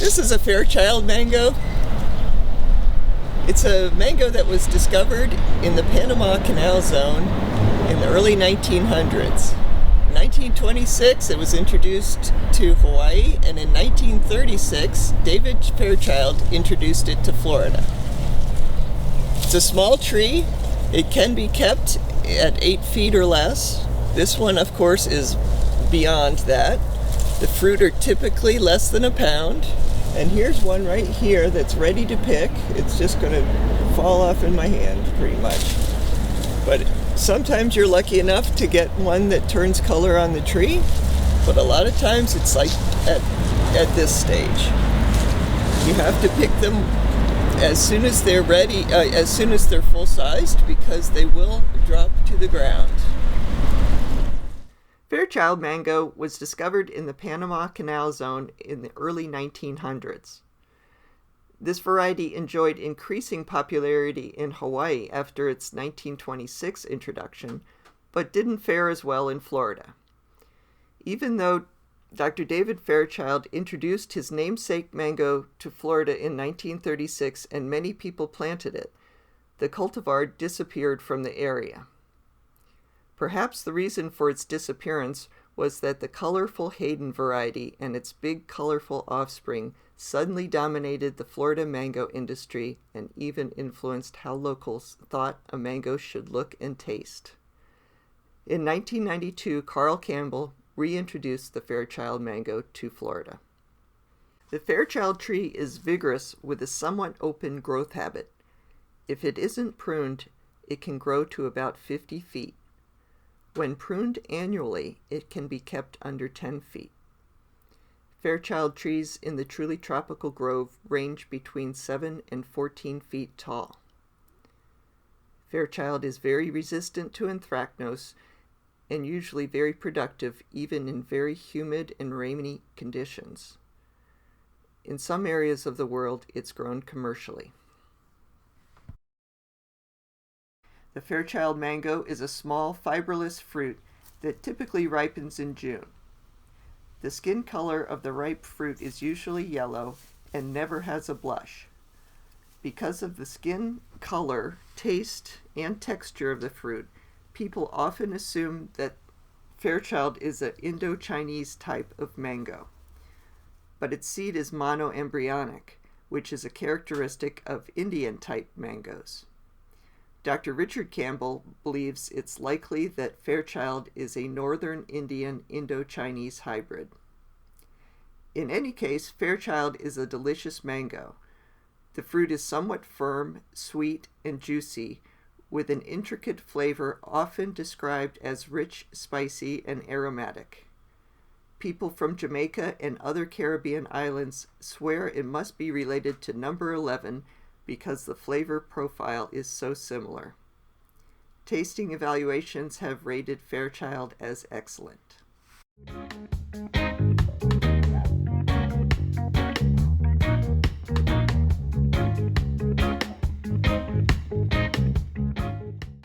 This is a Fairchild mango. It's a mango that was discovered in the Panama Canal zone in the early 1900s. In 1926, it was introduced to Hawaii, and in 1936, David Fairchild introduced it to Florida. It's a small tree. It can be kept at 8 feet or less. This one, of course, is beyond that. The fruit are typically less than a pound. And here's one right here that's ready to pick. It's just going to fall off in my hand, pretty much. But sometimes you're lucky enough to get one that turns color on the tree. But a lot of times it's like at this stage. You have to pick them as soon as they're ready, as soon as they're full-sized, because they will drop to the ground. Fairchild mango was discovered in the Panama Canal zone in the early 1900s. This variety enjoyed increasing popularity in Hawaii after its 1926 introduction, but didn't fare as well in Florida. Even though Dr. David Fairchild introduced his namesake mango to Florida in 1936 and many people planted it, the cultivar disappeared from the area. Perhaps the reason for its disappearance was that the colorful Hayden variety and its big colorful offspring suddenly dominated the Florida mango industry and even influenced how locals thought a mango should look and taste. In 1992, Carl Campbell reintroduced the Fairchild mango to Florida. The Fairchild tree is vigorous with a somewhat open growth habit. If it isn't pruned, it can grow to about 50 feet. When pruned annually, it can be kept under 10 feet. Fairchild trees in the truly tropical grove range between 7 and 14 feet tall. Fairchild is very resistant to anthracnose and usually very productive even in very humid and rainy conditions. In some areas of the world, it's grown commercially. The Fairchild mango is a small, fiberless fruit that typically ripens in June. The skin color of the ripe fruit is usually yellow and never has a blush. Because of the skin color, taste, and texture of the fruit, people often assume that Fairchild is an Indo-Chinese type of mango. But its seed is monoembryonic, which is a characteristic of Indian-type mangoes. Dr. Richard Campbell believes it's likely that Fairchild is a northern Indian Indo-Chinese hybrid. In any case, Fairchild is a delicious mango. The fruit is somewhat firm, sweet, and juicy, with an intricate flavor often described as rich, spicy, and aromatic. People from Jamaica and other Caribbean islands swear it must be related to number 11 because the flavor profile is so similar. Tasting evaluations have rated Fairchild as excellent.